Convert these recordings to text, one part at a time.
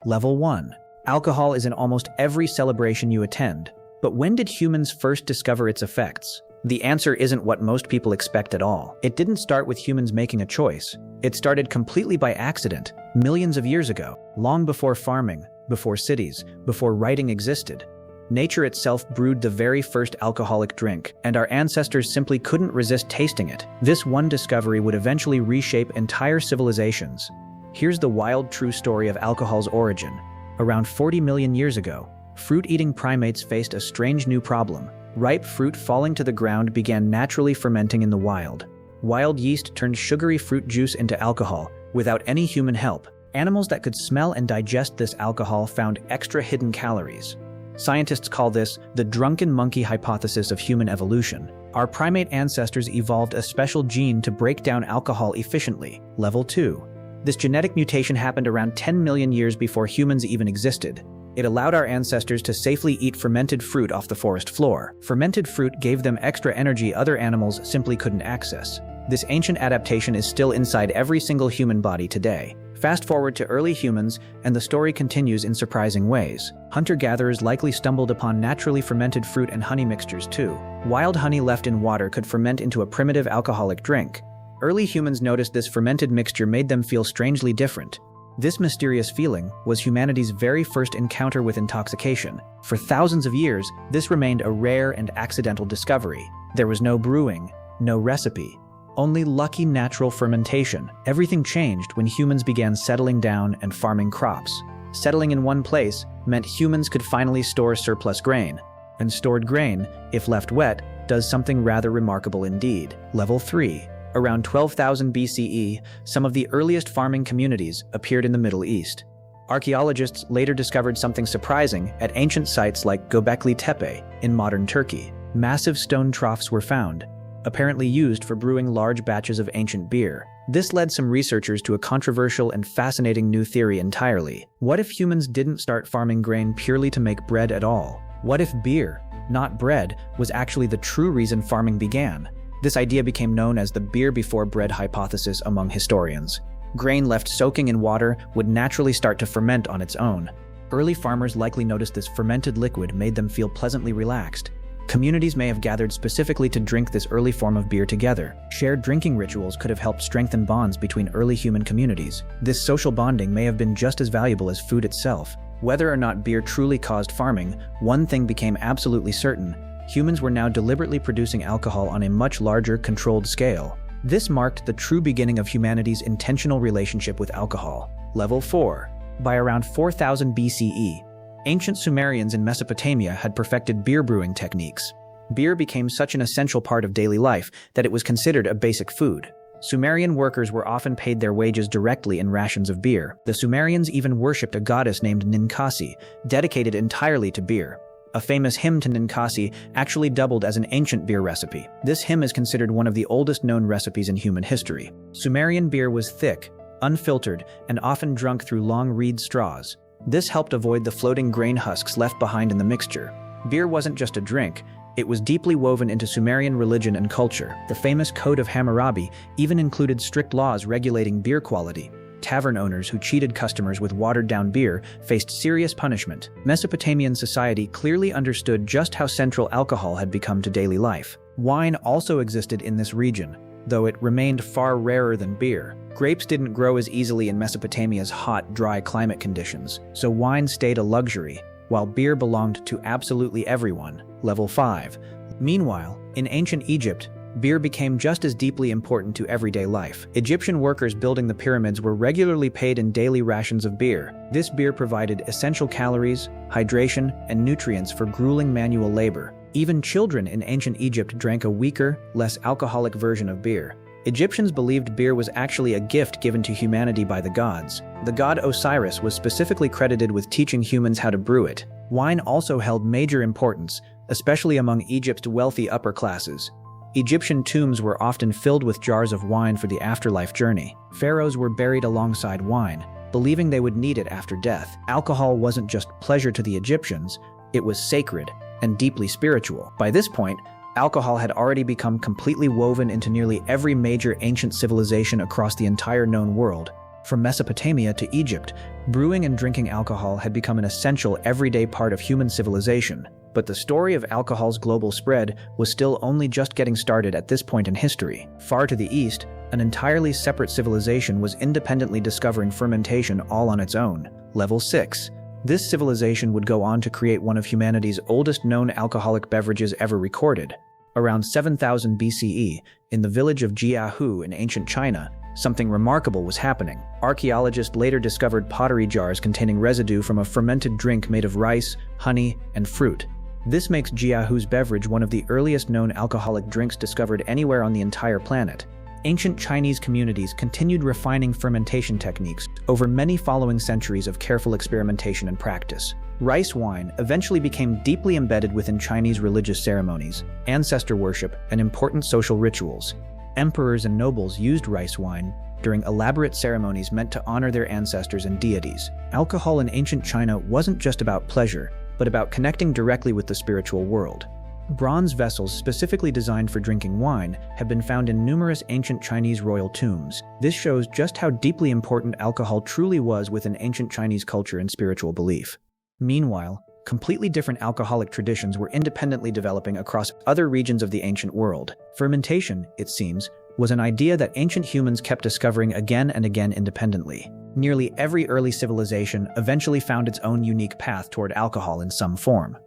Level 1. Alcohol is in almost every celebration you attend. But when did humans first discover its effects? The answer isn't what most people expect at all. It didn't start with humans making a choice. It started completely by accident, millions of years ago, long before farming, before cities, before writing existed. Nature itself brewed the very first alcoholic drink, and our ancestors simply couldn't resist tasting it. This one discovery would eventually reshape entire civilizations. Here's the wild, true story of alcohol's origin. Around 40 million years ago, fruit-eating primates faced a strange new problem. Ripe fruit falling to the ground began naturally fermenting in the wild. Wild yeast turned sugary fruit juice into alcohol, without any human help. Animals that could smell and digest this alcohol found extra hidden calories. Scientists call this the drunken monkey hypothesis of human evolution. Our primate ancestors evolved a special gene to break down alcohol efficiently. Level 2. This genetic mutation happened around 10 million years before humans even existed. It allowed our ancestors to safely eat fermented fruit off the forest floor. Fermented fruit gave them extra energy other animals simply couldn't access. This ancient adaptation is still inside every single human body today. Fast forward to early humans, and the story continues in surprising ways. Hunter-gatherers likely stumbled upon naturally fermented fruit and honey mixtures too. Wild honey left in water could ferment into a primitive alcoholic drink. Early humans noticed this fermented mixture made them feel strangely different. This mysterious feeling was humanity's very first encounter with intoxication. For thousands of years, this remained a rare and accidental discovery. There was no brewing, no recipe, only lucky natural fermentation. Everything changed when humans began settling down and farming crops. Settling in one place meant humans could finally store surplus grain. And stored grain, if left wet, does something rather remarkable indeed. Level 3. Around 12,000 BCE, some of the earliest farming communities appeared in the Middle East. Archaeologists later discovered something surprising at ancient sites like Göbekli Tepe in modern Turkey. Massive stone troughs were found, apparently used for brewing large batches of ancient beer. This led some researchers to a controversial and fascinating new theory entirely. What if humans didn't start farming grain purely to make bread at all? What if beer, not bread, was actually the true reason farming began? This idea became known as the beer before bread hypothesis among historians. Grain left soaking in water would naturally start to ferment on its own. Early farmers likely noticed this fermented liquid made them feel pleasantly relaxed. Communities may have gathered specifically to drink this early form of beer together. Shared drinking rituals could have helped strengthen bonds between early human communities. This social bonding may have been just as valuable as food itself. Whether or not beer truly caused farming, one thing became absolutely certain. Humans were now deliberately producing alcohol on a much larger, controlled scale. This marked the true beginning of humanity's intentional relationship with alcohol. Level 4. By around 4000 BCE, ancient Sumerians in Mesopotamia had perfected beer brewing techniques. Beer became such an essential part of daily life that it was considered a basic food. Sumerian workers were often paid their wages directly in rations of beer. The Sumerians even worshipped a goddess named Ninkasi, dedicated entirely to beer. A famous hymn to Ninkasi actually doubled as an ancient beer recipe. This hymn is considered one of the oldest known recipes in human history. Sumerian beer was thick, unfiltered, and often drunk through long reed straws. This helped avoid the floating grain husks left behind in the mixture. Beer wasn't just a drink, it was deeply woven into Sumerian religion and culture. The famous Code of Hammurabi even included strict laws regulating beer quality. Tavern owners who cheated customers with watered-down beer faced serious punishment. Mesopotamian society clearly understood just how central alcohol had become to daily life. Wine also existed in this region, though it remained far rarer than beer. Grapes didn't grow as easily in Mesopotamia's hot, dry climate conditions, so wine stayed a luxury, while beer belonged to absolutely everyone. Level 5. Meanwhile, in ancient Egypt, beer became just as deeply important to everyday life. Egyptian workers building the pyramids were regularly paid in daily rations of beer. This beer provided essential calories, hydration, and nutrients for grueling manual labor. Even children in ancient Egypt drank a weaker, less alcoholic version of beer. Egyptians believed beer was actually a gift given to humanity by the gods. The god Osiris was specifically credited with teaching humans how to brew it. Wine also held major importance, especially among Egypt's wealthy upper classes. Egyptian tombs were often filled with jars of wine for the afterlife journey. Pharaohs were buried alongside wine, believing they would need it after death. Alcohol wasn't just pleasure to the Egyptians, it was sacred and deeply spiritual. By this point, alcohol had already become completely woven into nearly every major ancient civilization across the entire known world, From Mesopotamia to Egypt, brewing and drinking alcohol had become an essential everyday part of human civilization. But the story of alcohol's global spread was still only just getting started at this point in history. Far to the east, an entirely separate civilization was independently discovering fermentation all on its own. Level 6. This civilization would go on to create one of humanity's oldest known alcoholic beverages ever recorded. Around 7000 BCE, in the village of Jiahu in ancient China, something remarkable was happening. Archaeologists later discovered pottery jars containing residue from a fermented drink made of rice, honey, and fruit. This makes Jiahu's beverage one of the earliest known alcoholic drinks discovered anywhere on the entire planet. Ancient Chinese communities continued refining fermentation techniques over many following centuries of careful experimentation and practice. Rice wine eventually became deeply embedded within Chinese religious ceremonies, ancestor worship, and important social rituals. Emperors and nobles used rice wine during elaborate ceremonies meant to honor their ancestors and deities. Alcohol in ancient China wasn't just about pleasure, but about connecting directly with the spiritual world. Bronze vessels specifically designed for drinking wine have been found in numerous ancient Chinese royal tombs. This shows just how deeply important alcohol truly was within ancient Chinese culture and spiritual belief. Meanwhile, completely different alcoholic traditions were independently developing across other regions of the ancient world. Fermentation, it seems, was an idea that ancient humans kept discovering again and again independently. Nearly every early civilization eventually found its own unique path toward alcohol in some form.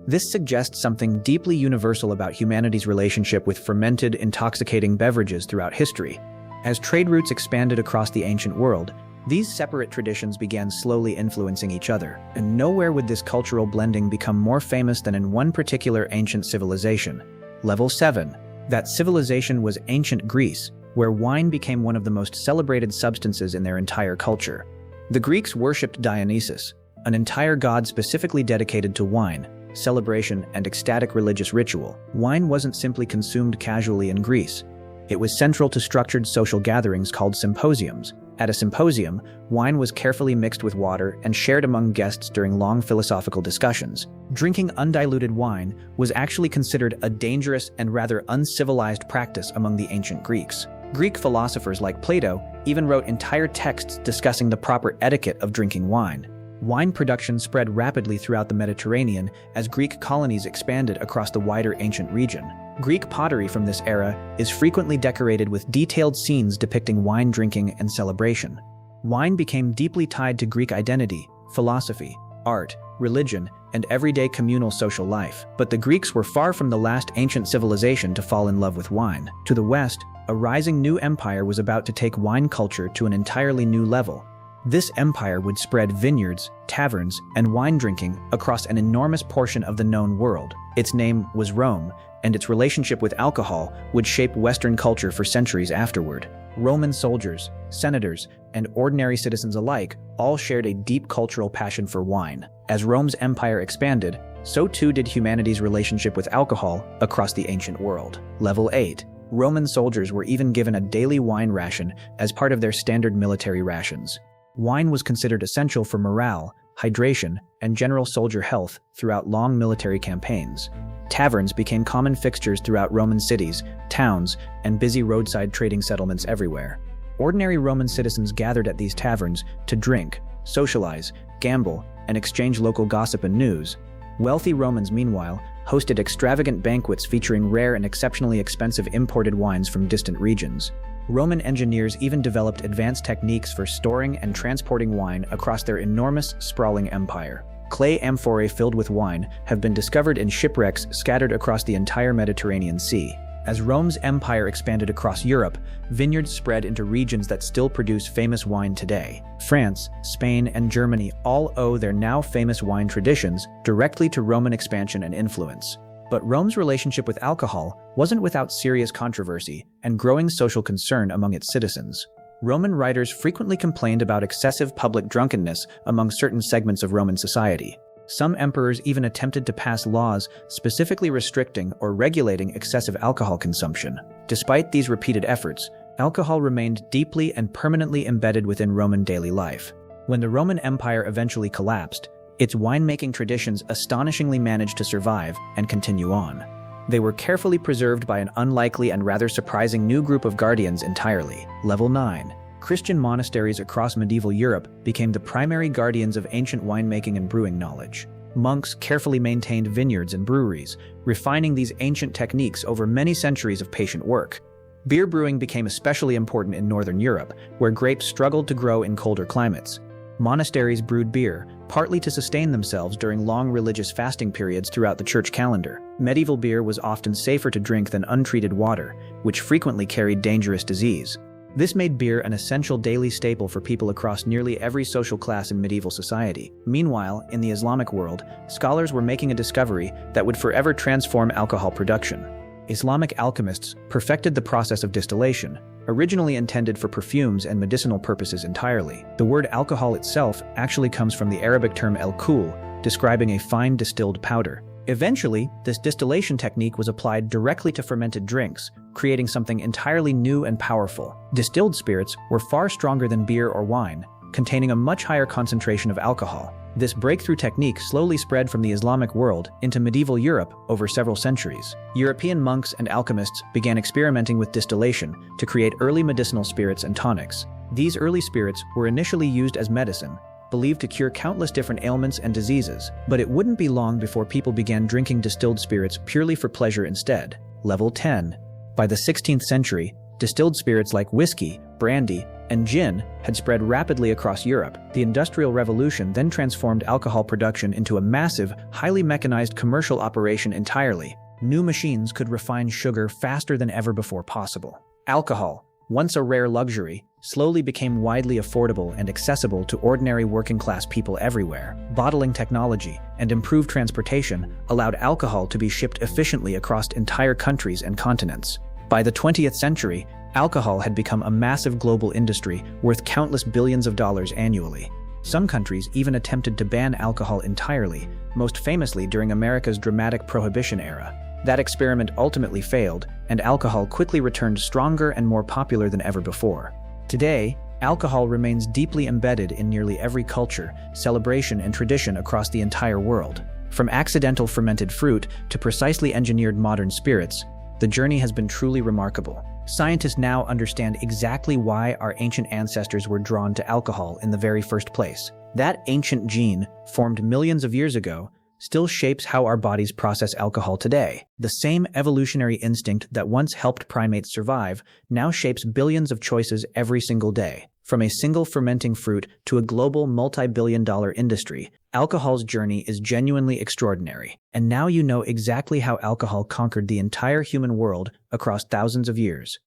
This suggests something deeply universal about humanity's relationship with fermented, intoxicating beverages throughout history. As trade routes expanded across the ancient world, these separate traditions began slowly influencing each other, and nowhere would this cultural blending become more famous than in one particular ancient civilization. Level 7. That civilization was ancient Greece, where wine became one of the most celebrated substances in their entire culture. The Greeks worshipped Dionysus, an entire god specifically dedicated to wine, celebration, and ecstatic religious ritual. Wine wasn't simply consumed casually in Greece. It was central to structured social gatherings called symposiums. At a symposium, wine was carefully mixed with water and shared among guests during long philosophical discussions. Drinking undiluted wine was actually considered a dangerous and rather uncivilized practice among the ancient Greeks. Greek philosophers like Plato even wrote entire texts discussing the proper etiquette of drinking wine. Wine production spread rapidly throughout the Mediterranean as Greek colonies expanded across the wider ancient region. Greek pottery from this era is frequently decorated with detailed scenes depicting wine drinking and celebration. Wine became deeply tied to Greek identity, philosophy, art, religion, and everyday communal social life. But the Greeks were far from the last ancient civilization to fall in love with wine. To the west, a rising new empire was about to take wine culture to an entirely new level. This empire would spread vineyards, taverns, and wine drinking across an enormous portion of the known world. Its name was Rome, and its relationship with alcohol would shape Western culture for centuries afterward. Roman soldiers, senators, and ordinary citizens alike all shared a deep cultural passion for wine. As Rome's empire expanded, so too did humanity's relationship with alcohol across the ancient world. Level 8. Roman soldiers were even given a daily wine ration as part of their standard military rations. Wine was considered essential for morale, hydration, and general soldier health throughout long military campaigns. Taverns became common fixtures throughout Roman cities, towns, and busy roadside trading settlements everywhere. Ordinary Roman citizens gathered at these taverns to drink, socialize, gamble, and exchange local gossip and news. Wealthy Romans, meanwhile, hosted extravagant banquets featuring rare and exceptionally expensive imported wines from distant regions. Roman engineers even developed advanced techniques for storing and transporting wine across their enormous, sprawling empire. Clay amphorae filled with wine have been discovered in shipwrecks scattered across the entire Mediterranean Sea. As Rome's empire expanded across Europe, vineyards spread into regions that still produce famous wine today. France, Spain, and Germany all owe their now famous wine traditions directly to Roman expansion and influence. But Rome's relationship with alcohol wasn't without serious controversy and growing social concern among its citizens. Roman writers frequently complained about excessive public drunkenness among certain segments of Roman society. Some emperors even attempted to pass laws specifically restricting or regulating excessive alcohol consumption. Despite these repeated efforts, alcohol remained deeply and permanently embedded within Roman daily life. When the Roman Empire eventually collapsed, its winemaking traditions astonishingly managed to survive and continue on. They were carefully preserved by an unlikely and rather surprising new group of guardians entirely. Level 9. Christian monasteries across medieval Europe became the primary guardians of ancient winemaking and brewing knowledge. Monks carefully maintained vineyards and breweries, refining these ancient techniques over many centuries of patient work. Beer brewing became especially important in Northern Europe, where grapes struggled to grow in colder climates. Monasteries brewed beer, partly to sustain themselves during long religious fasting periods throughout the church calendar. Medieval beer was often safer to drink than untreated water, which frequently carried dangerous disease. This made beer an essential daily staple for people across nearly every social class in medieval society. Meanwhile, in the Islamic world, scholars were making a discovery that would forever transform alcohol production. Islamic alchemists perfected the process of distillation, originally intended for perfumes and medicinal purposes entirely. The word alcohol itself actually comes from the Arabic term el-kul, describing a fine distilled powder. Eventually, this distillation technique was applied directly to fermented drinks, creating something entirely new and powerful. Distilled spirits were far stronger than beer or wine, containing a much higher concentration of alcohol. This breakthrough technique slowly spread from the Islamic world into medieval Europe over several centuries. European monks and alchemists began experimenting with distillation to create early medicinal spirits and tonics. These early spirits were initially used as medicine, believed to cure countless different ailments and diseases, but it wouldn't be long before people began drinking distilled spirits purely for pleasure instead. Level 10. By the 16th century, distilled spirits like whiskey, brandy, and gin had spread rapidly across Europe. The Industrial Revolution then transformed alcohol production into a massive, highly mechanized commercial operation entirely. New machines could refine sugar faster than ever before possible. Alcohol, once a rare luxury, slowly became widely affordable and accessible to ordinary working-class people everywhere. Bottling technology and improved transportation allowed alcohol to be shipped efficiently across entire countries and continents. By the 20th century, alcohol had become a massive global industry worth countless billions of dollars annually. Some countries even attempted to ban alcohol entirely, most famously during America's dramatic Prohibition era. That experiment ultimately failed, and alcohol quickly returned stronger and more popular than ever before. Today, alcohol remains deeply embedded in nearly every culture, celebration, and tradition across the entire world. From accidental fermented fruit to precisely engineered modern spirits, the journey has been truly remarkable. Scientists now understand exactly why our ancient ancestors were drawn to alcohol in the very first place. That ancient gene, formed millions of years ago, still shapes how our bodies process alcohol today. The same evolutionary instinct that once helped primates survive now shapes billions of choices every single day. From a single fermenting fruit to a global multi-billion-dollar industry, alcohol's journey is genuinely extraordinary. And now you know exactly how alcohol conquered the entire human world across thousands of years.